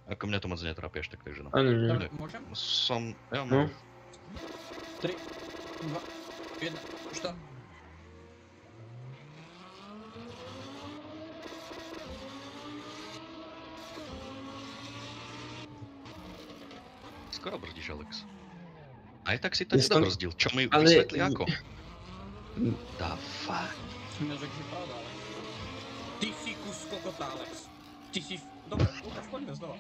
Ako mňa to moc netrápi až tak, takže no. Ani nie. Dobre, môžem? Ja No. mám. 3, 2, 1, štart. Skoro brzdíš, Alex. Aj tak si to Ja som- nedobrzdil. Čo mi ale- vysvetli ako? Da fuck. Mňa že je pravda, Alex. Ty si kus kokota, Alex. Ty si... Dobre, Lukáš, poďme znova.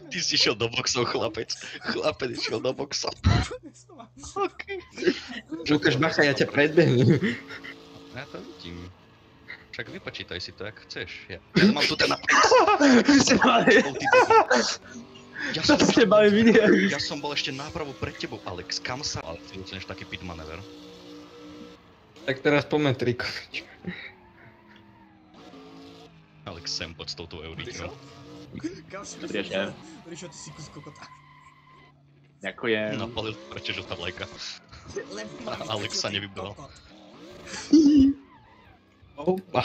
Ty si šiel do boxov, chlapec. Chlapec išiel do boxov. Poďme znova. Okay. Lukáš, bacha, ja ťa predbehnem. Ja to vidím. Však vypočítaj si to, jak chceš. Ja mám tu ten napríklad. Ja To ste mali vidieť. Ja som bol ešte nápravo pred tebou, Alex. Kam sa? Ale ty oceneš taký pit manéver. Tak teraz poďme triko. Alex, sem poď s touto euritrou. Kam si Dobrý večer. Rišo, ty si kus kokota. Ďakujem. Napalil prečo žltá vlajka. Alex sa nevybral. Opa.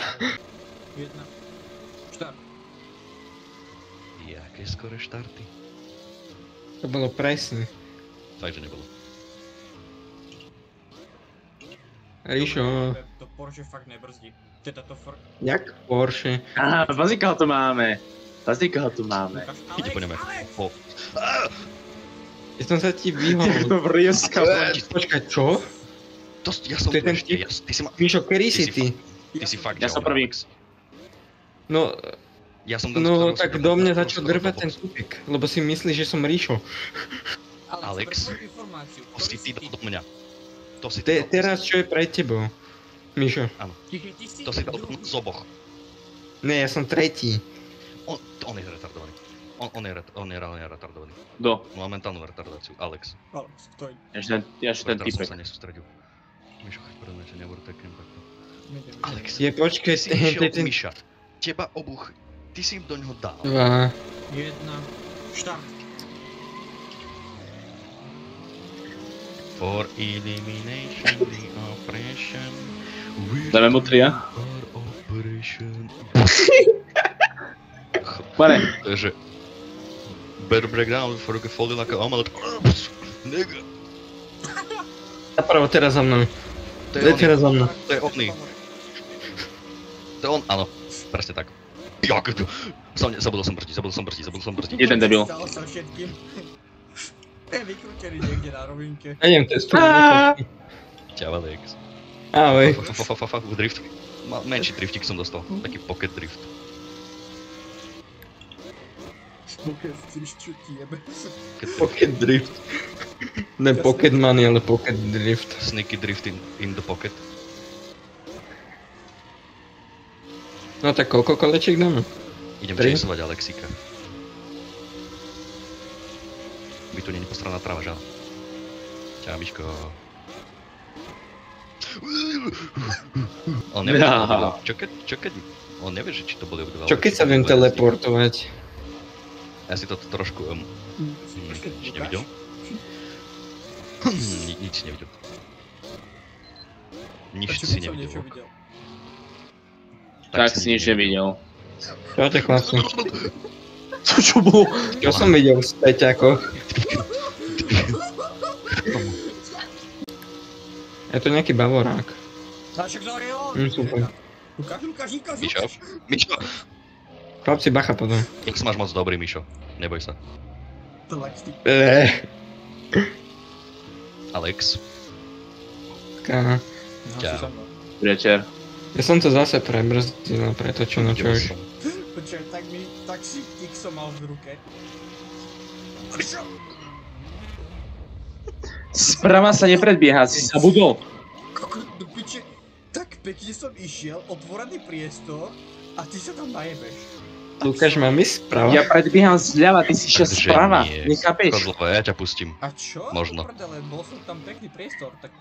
1, štart. Jaké skore štarty? To bolo presne. Fakt, že nebolo. Ríšo, To Porsche fakt nebrzdí. Teda to fakt... jak Porsche. Á, bazíka ho tu máme. Bazíka ho tu máme. Lukáš, Ide po ňom. Alex! Po... Ja som sa ti vyhol. To vrieska. Počkaj, čo? Ja som To je tu ten ešte, typ? ty si ma... Míšo, kedy si ty? Ty si fakt Ja som ďalej, prvý. Alex. No, Ja som tak do mňa začal drvať ten tupik, lebo si myslíš, že som Ríšo. Alex, pre tvoju informáciu, To si ty dal do mňa. To si Teraz čo je pred tebou? Míšo. Čiže ty si To si dal druhý. z oboch. Ne, ja som tretí. On je retardovaný. On je reálne retardovaný. Kto? Má mentálnu retardáciu. Alex. Alex, stoj. Ešte ten Teraz som typek. sa nesústredil. Mišo, choď predo mňa, že nebudú takým takto. Idem. Alex, Je, počkaj, ty si išiel od ten... Miša. Teba obuch. Ty si do ňoho dal. 2. 1, štart. For elimination, the operation. Dáme mu 3, ja? For operation. Pane. Takže... Better break down for the falling like a omelet. Nigga. Napravo, teraz za mnou. To je To je oný. teraz za mnou. To je oný. To je on, áno. Presne tak. Jak to? Zabudol som brzdiť. Jeden debil. Stalo sa všetkým. Je vykrútený niekde na rovinke. Ja neviem, to je stúl. Čau, Alex. Ahoj. Drift. Menší driftik som dostal. Taký pocket drift. Pocket drift, čo ti jebe. Pocket drift. Ne pocket money, ale pocket drift. Sneaky drift in the pocket. No tak koľko kolečiek dáme? Idem Tri? chaseovať Alexika. By tu není postraná tráva, žal. Čau, Miško. On nevie, že to bolo. Čo keď? On nevie, že či to boli obidva. Čo keď sa viem teleportovať? Ja si to trošku... nič nevidel. Nič si nevidel. Nič si nevidel. Tak si nič nevidel. Čo ťa chlapci? Čo bolo? Čo som videl v späťakoch? Je to nejaký bavorák. Však to je on. Super. Lukáš. Mišo! Chlapci, bacha potom. X máš moc dobrý, Mišo. Neboj sa. Alex. Ká. Čau. Večer. Ja som to zase prebrzdil, preto čo no čo už. Počkaj, tak si X mal v ruke. Sprava sa nepredbieha, si sa budol. Do piče, tak pekne som išiel, otvorený priestor a ty sa tam najebeš. Lukáš, mám ísť sprava? Ja predbieham zľava, ty si išiel Takže sprava. nie. Nechápeš? Kozlovo, ja ťa pustím. A čo? Možno. Prdele, bol som tam pekný priestor, tak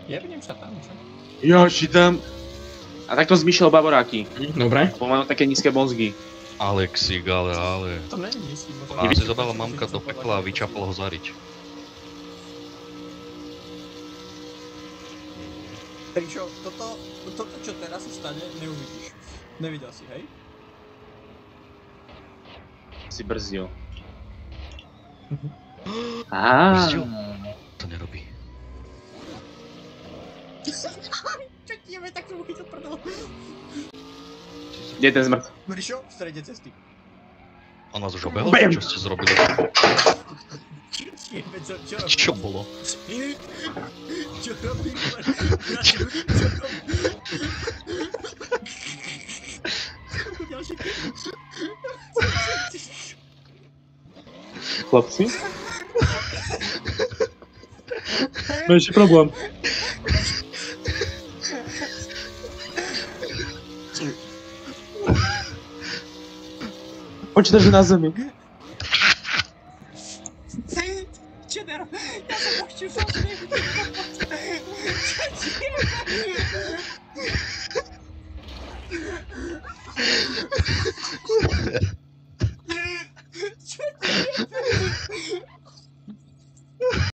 jebnem sa tam, čo? Ja si tam. A takto zmyšľal bavoráky. Dobre. Bo majú také nízke mozgy. Alexik, ale... To není nízky možno. A si zobrala mamka do pekla a vyčapala ho zariť. Ríšo, toto čo teraz sa stane, neuvidíš. Nevidel si, hej? Si brzdil. Á. Brzdil? To nerobí. Čo ti jebe, tak som mu chytil prdel. Kde je ten zmrt? Mrišo, v strede cesty. On vás už obehol? Bam! Čo ste zrobili? Čo ti jebe, čo Čo bolo? Čo robí? Čo robí? Ďalší Chlapci? Menší problém. Počítaš na zemi. Čedero, ja som počul, som si nevidel. Čo ti jebe? Čo ti jebe?